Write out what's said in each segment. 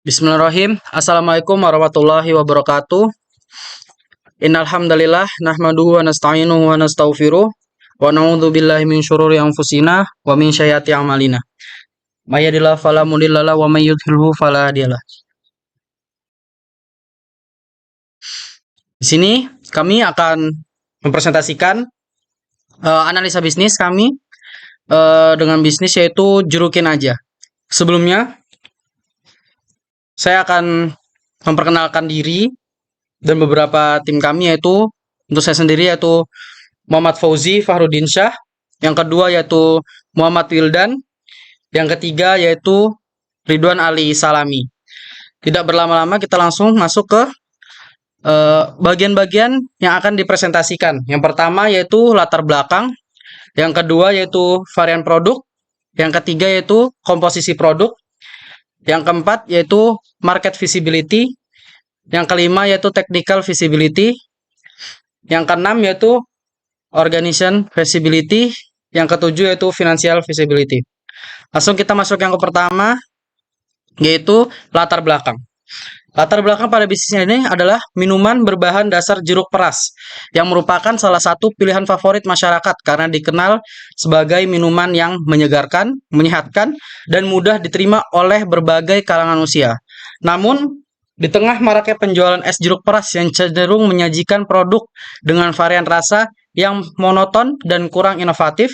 Bismillahirrahmanirrahim. Assalamualaikum warahmatullahi wabarakatuh. Innal hamdalillah nahmaduhu wa nasta'inuhu wa nastaghfiruh wa na'udzu billahi min syururi anfusina wa min sayyiati a'malina. May yahdihillahu fala mudhillalah wa may yudhlilhu fala hadiyalah. Di sini kami akan mempresentasikan analisa bisnis kami dengan bisnis yaitu Jurukin Aja. Sebelumnya saya akan memperkenalkan diri dan beberapa tim kami, yaitu untuk saya sendiri yaitu Muhammad Fauzi Fahrudin Syah, yang kedua yaitu Muhammad Wildan, yang ketiga yaitu Ridwan Ali Salami. Tidak berlama-lama kita langsung masuk ke bagian-bagian yang akan dipresentasikan. Yang pertama yaitu latar belakang, yang kedua yaitu varian produk, yang ketiga yaitu komposisi produk, yang keempat yaitu market visibility, yang kelima yaitu technical visibility, yang keenam yaitu organization visibility, yang ketujuh yaitu financial visibility. Langsung kita masuk yang ke pertama, yaitu latar belakang. Latar belakang pada bisnisnya ini adalah minuman berbahan dasar jeruk peras, yang merupakan salah satu pilihan favorit masyarakat karena dikenal sebagai minuman yang menyegarkan, menyehatkan, dan mudah diterima oleh berbagai kalangan usia. Namun, di tengah maraknya penjualan es jeruk peras yang cenderung menyajikan produk dengan varian rasa yang monoton dan kurang inovatif,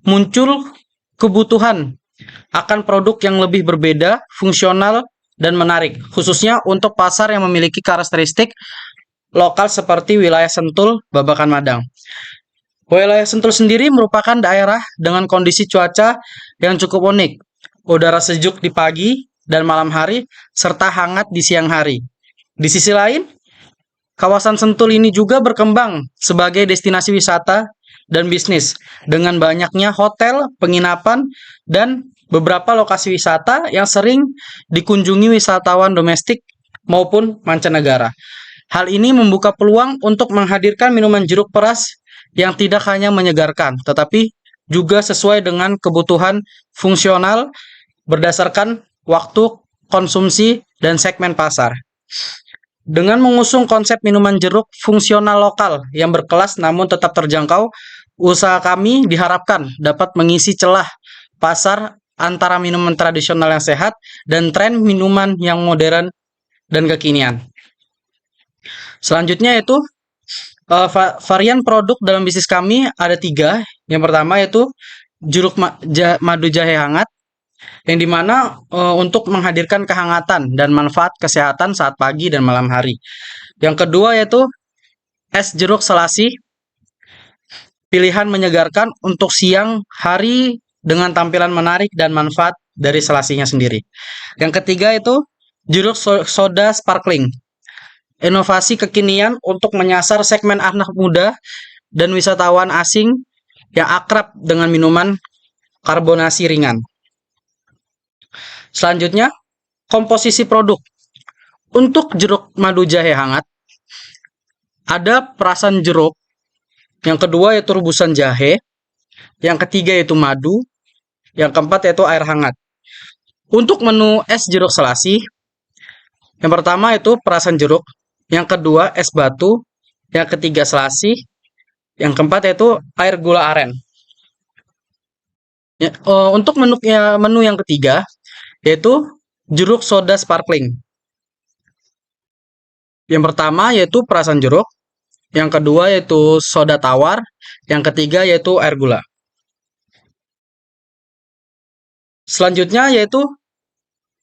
muncul kebutuhan akan produk yang lebih berbeda, fungsional, dan menarik, khususnya untuk pasar yang memiliki karakteristik lokal seperti wilayah Sentul, Babakan, Madang. Wilayah Sentul sendiri merupakan daerah dengan kondisi cuaca yang cukup unik, udara sejuk di pagi dan malam hari, serta hangat di siang hari. Di sisi lain, kawasan Sentul ini juga berkembang sebagai destinasi wisata dan bisnis, dengan banyaknya hotel, penginapan, dan beberapa lokasi wisata yang sering dikunjungi wisatawan domestik maupun mancanegara. Hal ini membuka peluang untuk menghadirkan minuman jeruk peras yang tidak hanya menyegarkan, tetapi juga sesuai dengan kebutuhan fungsional berdasarkan waktu konsumsi dan segmen pasar. Dengan mengusung konsep minuman jeruk fungsional lokal yang berkelas namun tetap terjangkau, usaha kami diharapkan dapat mengisi celah pasar antara minuman tradisional yang sehat dan tren minuman yang modern dan kekinian. Selanjutnya yaitu varian produk dalam bisnis kami ada 3. Yang pertama yaitu jeruk madu jahe hangat, yang dimana untuk menghadirkan kehangatan dan manfaat kesehatan saat pagi dan malam hari. Yang kedua yaitu es jeruk selasi, pilihan menyegarkan untuk siang hari dengan tampilan menarik dan manfaat dari selasinya sendiri. Yang ketiga itu jeruk soda sparkling, inovasi kekinian untuk menyasar segmen anak muda dan wisatawan asing yang akrab dengan minuman karbonasi ringan. Selanjutnya, komposisi produk. Untuk jeruk madu jahe hangat, ada perasan jeruk, yang kedua yaitu rebusan jahe, yang ketiga yaitu madu, yang keempat yaitu air hangat. Untuk menu es jeruk selasi, yang pertama yaitu perasan jeruk, yang kedua es batu, yang ketiga selasi, yang keempat yaitu air gula aren. Ya, untuk menu yang ketiga yaitu jeruk soda sparkling. Yang pertama yaitu perasan jeruk, yang kedua yaitu soda tawar, yang ketiga yaitu air gula. Selanjutnya yaitu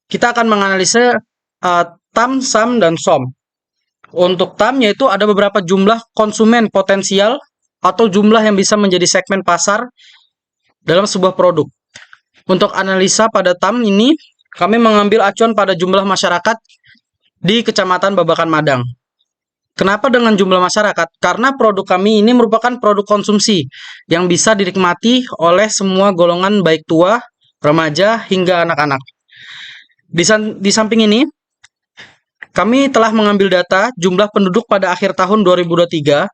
kita akan menganalisa TAM, SAM, dan SOM. Untuk TAM yaitu ada beberapa jumlah konsumen potensial atau jumlah yang bisa menjadi segmen pasar dalam sebuah produk. Untuk analisa pada TAM ini, kami mengambil acuan pada jumlah masyarakat di Kecamatan Babakan, Madang. Kenapa dengan jumlah masyarakat? Karena produk kami ini merupakan produk konsumsi yang bisa dinikmati oleh semua golongan baik tua, remaja, hingga anak-anak. Di samping ini, kami telah mengambil data jumlah penduduk pada akhir tahun 2023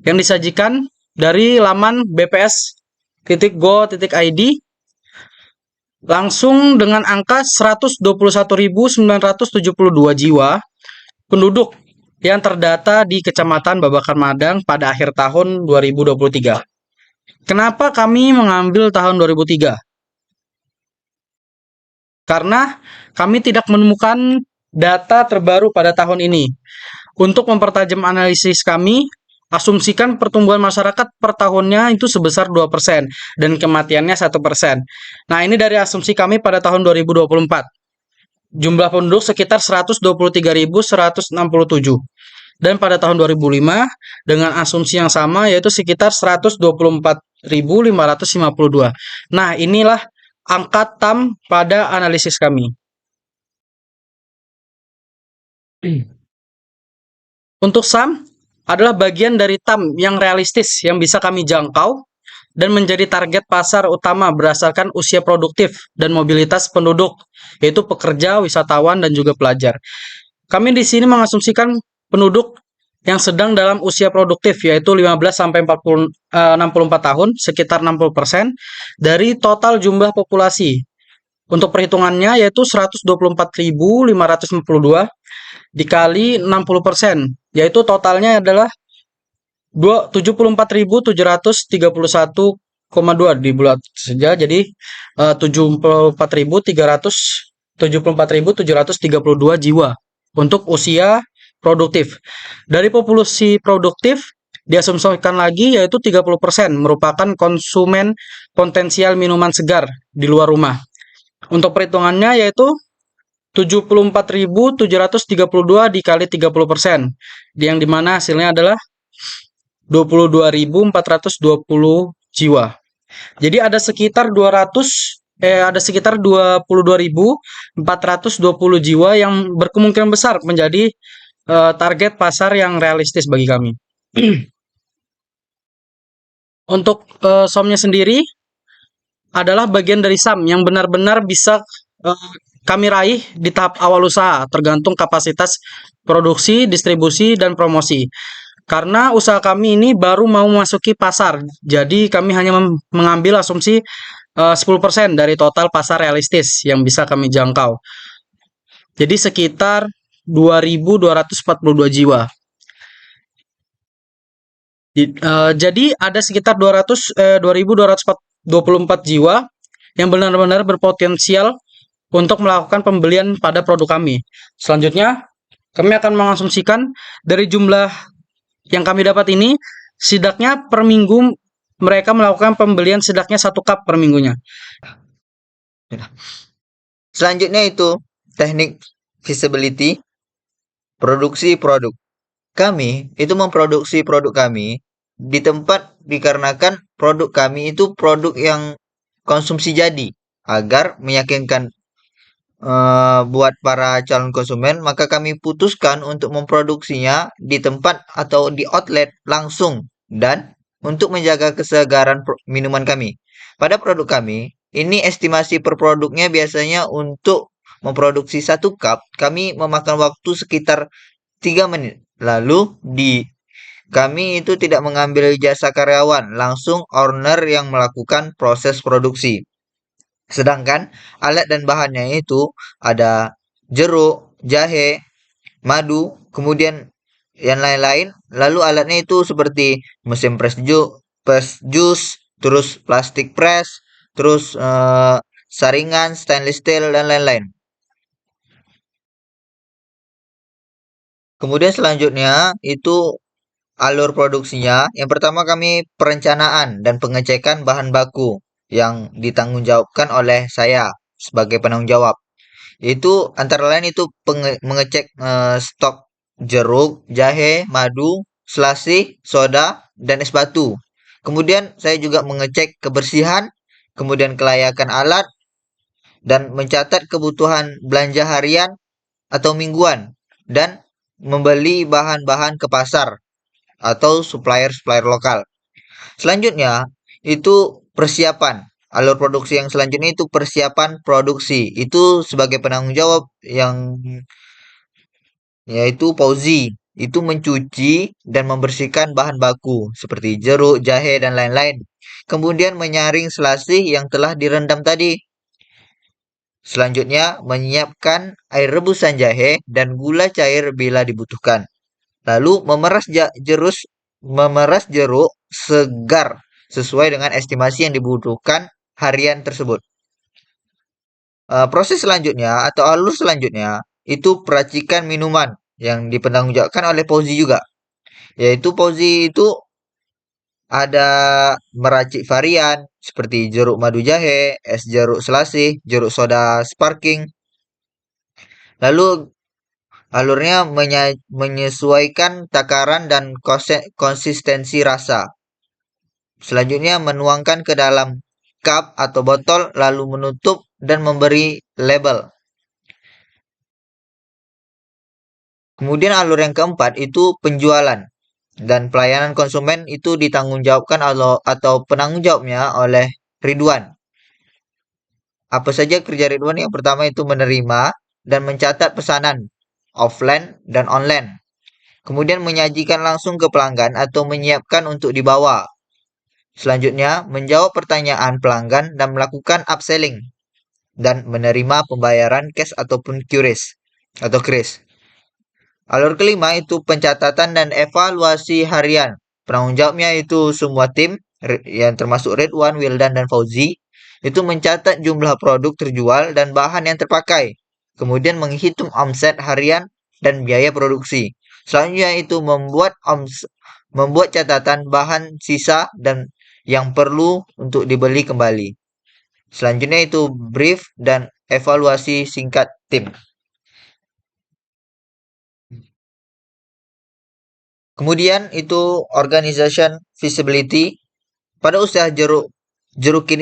yang disajikan dari laman bps.go.id langsung dengan angka 121.972 jiwa penduduk yang terdata di Kecamatan Babakan Madang pada akhir tahun 2023. Kenapa kami mengambil tahun 2003? Karena kami tidak menemukan data terbaru pada tahun ini. Untuk mempertajam analisis kami, asumsikan pertumbuhan masyarakat per tahunnya itu sebesar 2% dan kematiannya 1%. Nah, ini dari asumsi kami pada tahun 2024. Jumlah penduduk sekitar 123.167. Dan pada tahun 2005 dengan asumsi yang sama yaitu sekitar 124.552. Nah, inilah angka TAM pada analisis kami. Untuk SAM adalah bagian dari TAM yang realistis yang bisa kami jangkau dan menjadi target pasar utama berdasarkan usia produktif dan mobilitas penduduk, yaitu pekerja, wisatawan, dan juga pelajar. Kami di sini mengasumsikan penduduk yang sedang dalam usia produktif, yaitu 15 sampai 64 tahun, sekitar 60% dari total jumlah populasi. Untuk perhitungannya yaitu 124.552 dikali 60%, yaitu totalnya adalah 74.731,2 dibulat saja, jadi 74.732 jiwa untuk usia produktif. Dari populasi produktif diasumsikan lagi yaitu 30% merupakan konsumen potensial minuman segar di luar rumah. Untuk perhitungannya yaitu 74.732 dikali 30%, yang dimana hasilnya adalah 22.420 jiwa. Jadi ada sekitar 22.420 jiwa yang berkemungkinan besar menjadi target pasar yang realistis bagi kami. Untuk SOM-nya sendiri adalah bagian dari SAM yang benar-benar bisa kami raih di tahap awal usaha, tergantung kapasitas produksi, distribusi, dan promosi. Karena usaha kami ini baru mau memasuki pasar, jadi kami hanya mengambil asumsi 10% dari total pasar realistis yang bisa kami jangkau. Jadi sekitar 2.242 jiwa. Jadi ada sekitar 2.224 jiwa yang benar-benar berpotensial untuk melakukan pembelian pada produk kami. Selanjutnya, kami akan mengasumsikan dari jumlah yang kami dapat ini, setidaknya per minggu mereka melakukan pembelian setidaknya 1 cup per minggunya. Selanjutnya itu teknik feasibility, produksi produk. Kami itu memproduksi produk kami di tempat dikarenakan produk kami itu produk yang konsumsi jadi. Agar meyakinkan buat para calon konsumen, maka kami putuskan untuk memproduksinya di tempat atau di outlet langsung dan untuk menjaga kesegaran minuman kami. Pada produk kami, ini estimasi per produknya biasanya untuk memproduksi 1 cup, kami memakan waktu sekitar 3 menit. Lalu kami itu tidak mengambil jasa karyawan, langsung owner yang melakukan proses produksi. Sedangkan alat dan bahannya itu ada jeruk, jahe, madu, kemudian yang lain-lain. Lalu alatnya itu seperti mesin press juice, terus plastik press, terus saringan, stainless steel, dan lain-lain. Kemudian selanjutnya itu alur produksinya. Yang pertama kami perencanaan dan pengecekan bahan baku yang ditanggungjawabkan oleh saya sebagai penanggung jawab. Itu antara lain itu mengecek stok jeruk, jahe, madu, selasih, soda, dan es batu. Kemudian saya juga mengecek kebersihan, kemudian kelayakan alat, dan mencatat kebutuhan belanja harian atau mingguan, dan membeli bahan-bahan ke pasar atau supplier-supplier lokal. Selanjutnya, itu persiapan. Alur produksi yang selanjutnya itu persiapan produksi. Itu sebagai penanggung jawab yang yaitu Pauzi. Itu mencuci dan membersihkan bahan baku seperti jeruk, jahe, dan lain-lain. Kemudian menyaring selasih yang telah direndam tadi. Selanjutnya, menyiapkan air rebusan jahe dan gula cair bila dibutuhkan. Lalu memeras jeruk segar sesuai dengan estimasi yang dibutuhkan harian tersebut. Proses selanjutnya atau alur selanjutnya itu peracikan minuman yang dipertanggungjawabkan oleh Fauzi juga. Yaitu Fauzi itu ada meracik varian seperti jeruk madu jahe, es jeruk selasih, jeruk soda sparkling. Lalu alurnya menyesuaikan takaran dan konsistensi rasa. Selanjutnya menuangkan ke dalam cup atau botol lalu menutup dan memberi label. Kemudian alur yang keempat itu penjualan dan pelayanan konsumen itu ditanggungjawabkan atau penanggung jawabnya oleh Ridwan. Apa saja kerja Ridwan? Yang pertama itu menerima dan mencatat pesanan offline dan online. Kemudian menyajikan langsung ke pelanggan atau menyiapkan untuk dibawa. Selanjutnya, menjawab pertanyaan pelanggan dan melakukan upselling dan menerima pembayaran cash ataupun QRIS. Alur kelima itu pencatatan dan evaluasi harian. Penanggung jawabnya itu semua tim yang termasuk Ridwan, Wildan, dan Fauzi itu mencatat jumlah produk terjual dan bahan yang terpakai. Kemudian menghitung omset harian dan biaya produksi. Selanjutnya itu membuat catatan bahan sisa dan yang perlu untuk dibeli kembali. Selanjutnya itu brief dan evaluasi singkat tim. Kemudian itu organization visibility. Pada usaha Jerukin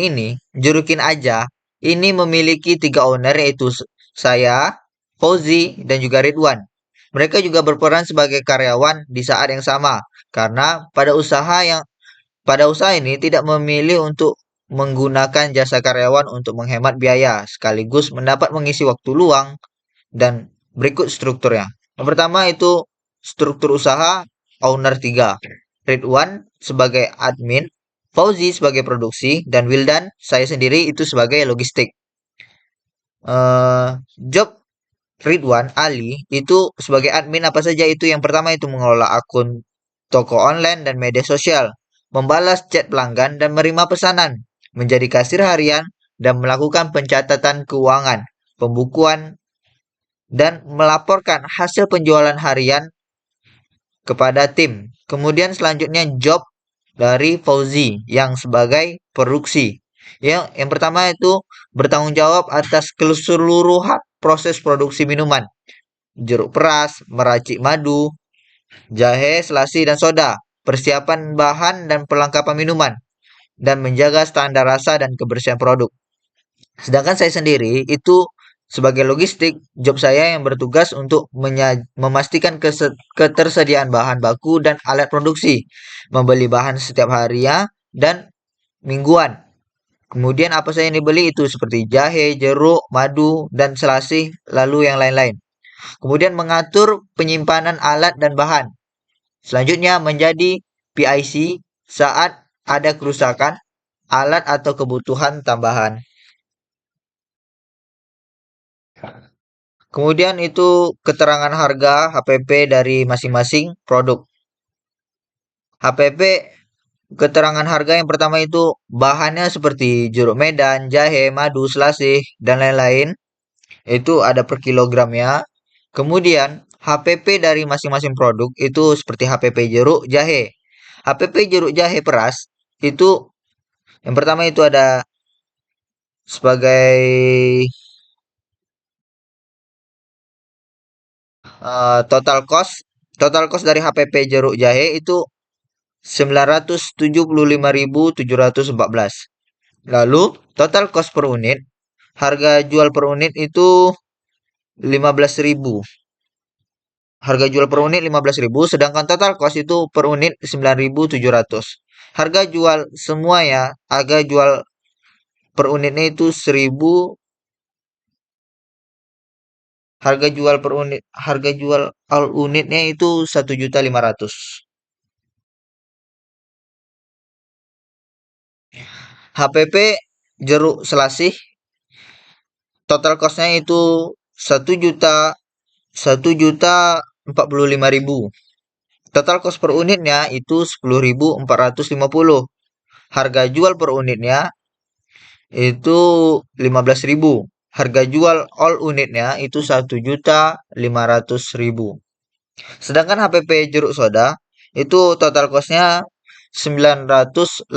aja, ini memiliki 3 owner yaitu saya, Fauzi, dan juga Ridwan. Mereka juga berperan sebagai karyawan di saat yang sama karena pada usaha ini tidak memilih untuk menggunakan jasa karyawan untuk menghemat biaya sekaligus mendapat mengisi waktu luang dan berikut strukturnya. Yang pertama itu struktur usaha owner 3. Ridwan sebagai admin, Fauzi sebagai produksi, dan Wildan saya sendiri itu sebagai logistik. Job Ridwan Ali itu sebagai admin apa saja itu yang pertama itu mengelola akun toko online dan media sosial, membalas chat pelanggan dan menerima pesanan, menjadi kasir harian dan melakukan pencatatan keuangan, pembukuan dan melaporkan hasil penjualan harian kepada tim. Kemudian selanjutnya job dari Fauzi yang sebagai produksi. Yang pertama itu bertanggung jawab atas keseluruhan proses produksi minuman. Jeruk peras, meracik madu, jahe, selasi, dan soda. Persiapan bahan dan perlengkapan minuman. Dan menjaga standar rasa dan kebersihan produk. Sedangkan saya sendiri itu sebagai logistik, job saya yang bertugas untuk memastikan ketersediaan bahan baku dan alat produksi, membeli bahan setiap hari ya dan mingguan. Kemudian apa saja yang dibeli itu seperti jahe, jeruk, madu, dan selasih, lalu yang lain-lain. Kemudian mengatur penyimpanan alat dan bahan. Selanjutnya menjadi PIC saat ada kerusakan alat atau kebutuhan tambahan. Kemudian itu keterangan harga HPP dari masing-masing produk. HPP keterangan harga yang pertama itu bahannya seperti jeruk medan, jahe, madu, selasih, dan lain-lain. Itu ada per kilogramnya. Kemudian HPP dari masing-masing produk itu seperti HPP jeruk, jahe. HPP jeruk jahe peras itu yang pertama itu ada sebagai total cost dari HPP jeruk jahe itu 975.714. Lalu total cost per unit, harga jual per unit itu 15.000. Harga jual per unit 15.000, sedangkan total cost itu per unit 9.700. Harga jual per unitnya itu 1.000. Harga jual all unitnya itu 1.500.000. HPP jeruk selasih total costnya itu 1.145.000. Total cost per unitnya itu 10.450. Harga jual per unitnya itu 15.000. Harga jual all unitnya itu 1.500.000. Sedangkan HPP jeruk soda itu total costnya 908.000.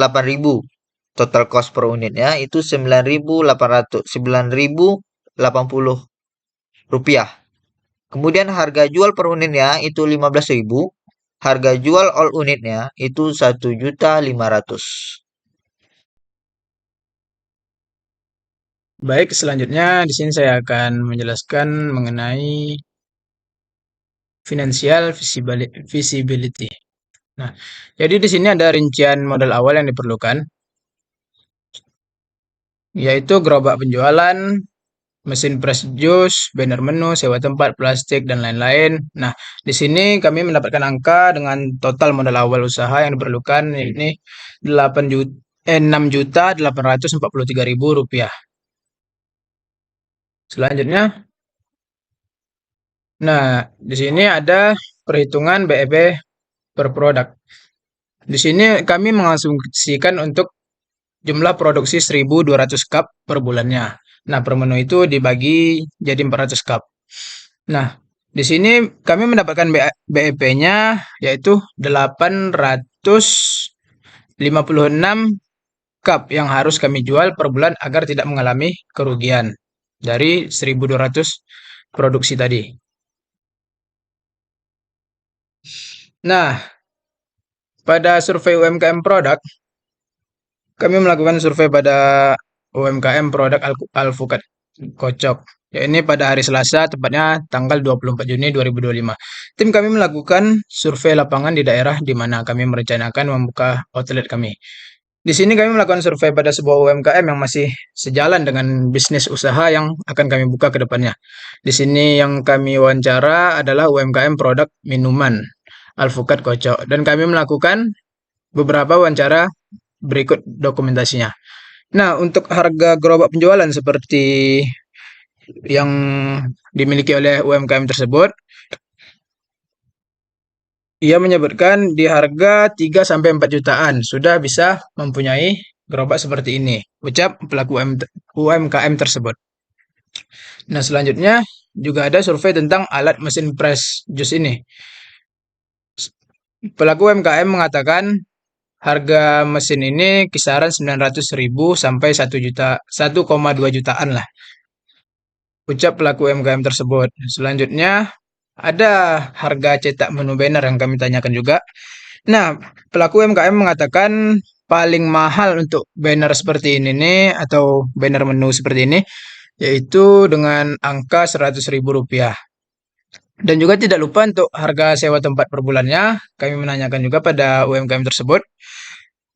Total cost per unitnya itu 9.080 rupiah. Kemudian harga jual per unitnya itu 15.000. Harga jual all unitnya itu 1.500.000. Baik, selanjutnya di sini saya akan menjelaskan mengenai financial visibility. Nah, jadi di sini ada rincian modal awal yang diperlukan, yaitu gerobak penjualan, mesin press jus, banner menu, sewa tempat, plastik, dan lain-lain. Nah, di sini kami mendapatkan angka dengan total modal awal usaha yang diperlukan, ini 6.843.000 rupiah. Selanjutnya, nah, di sini ada perhitungan BEP per produk. Di sini kami mengasumsikan untuk jumlah produksi 1.200 cup per bulannya. Nah, per menu itu dibagi jadi 400 cup. Nah, di sini kami mendapatkan BEP-nya yaitu 856 cup yang harus kami jual per bulan agar tidak mengalami kerugian dari 1.200 produksi tadi. Nah, pada survei UMKM produk, kami melakukan survei pada UMKM produk Alpukat Kocok. Ya, ini pada hari Selasa, tepatnya tanggal 24 Juni 2025. Tim kami melakukan survei lapangan di daerah di mana kami merencanakan membuka outlet kami. Di sini kami melakukan survei pada sebuah UMKM yang masih sejalan dengan bisnis usaha yang akan kami buka ke depannya. Di sini yang kami wawancara adalah UMKM produk minuman Alpukat Kocok, dan kami melakukan beberapa wawancara berikut dokumentasinya. Nah, untuk harga gerobak penjualan seperti yang dimiliki oleh UMKM tersebut, ia menyebutkan di harga 3 sampai 4 jutaan sudah bisa mempunyai gerobak seperti ini, ucap pelaku UMKM tersebut. Nah, selanjutnya juga ada survei tentang alat mesin press jus ini. Pelaku UMKM mengatakan harga mesin ini kisaran 900.000 sampai 1 juta, 1,2 jutaan lah, ucap pelaku UMKM tersebut. Selanjutnya ada harga cetak menu banner yang kami tanyakan juga. Nah, pelaku UMKM mengatakan paling mahal untuk banner seperti ini nih, atau banner menu seperti ini, yaitu dengan angka 100.000 rupiah. Dan juga tidak lupa untuk harga sewa tempat per bulannya, kami menanyakan juga pada UMKM tersebut.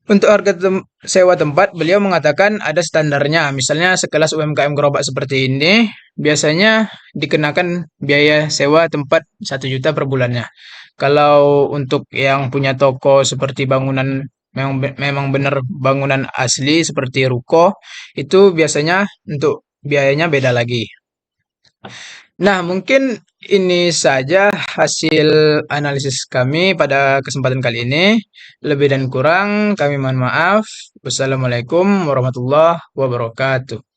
Untuk harga sewa tempat, beliau mengatakan ada standarnya. Misalnya sekelas UMKM gerobak seperti ini, biasanya dikenakan biaya sewa tempat 1 juta per bulannya. Kalau untuk yang punya toko seperti bangunan memang benar bangunan asli seperti ruko, itu biasanya untuk biayanya beda lagi. Nah, mungkin ini saja hasil analisis kami pada kesempatan kali ini. Lebih dan kurang kami mohon maaf. Wassalamualaikum warahmatullahi wabarakatuh.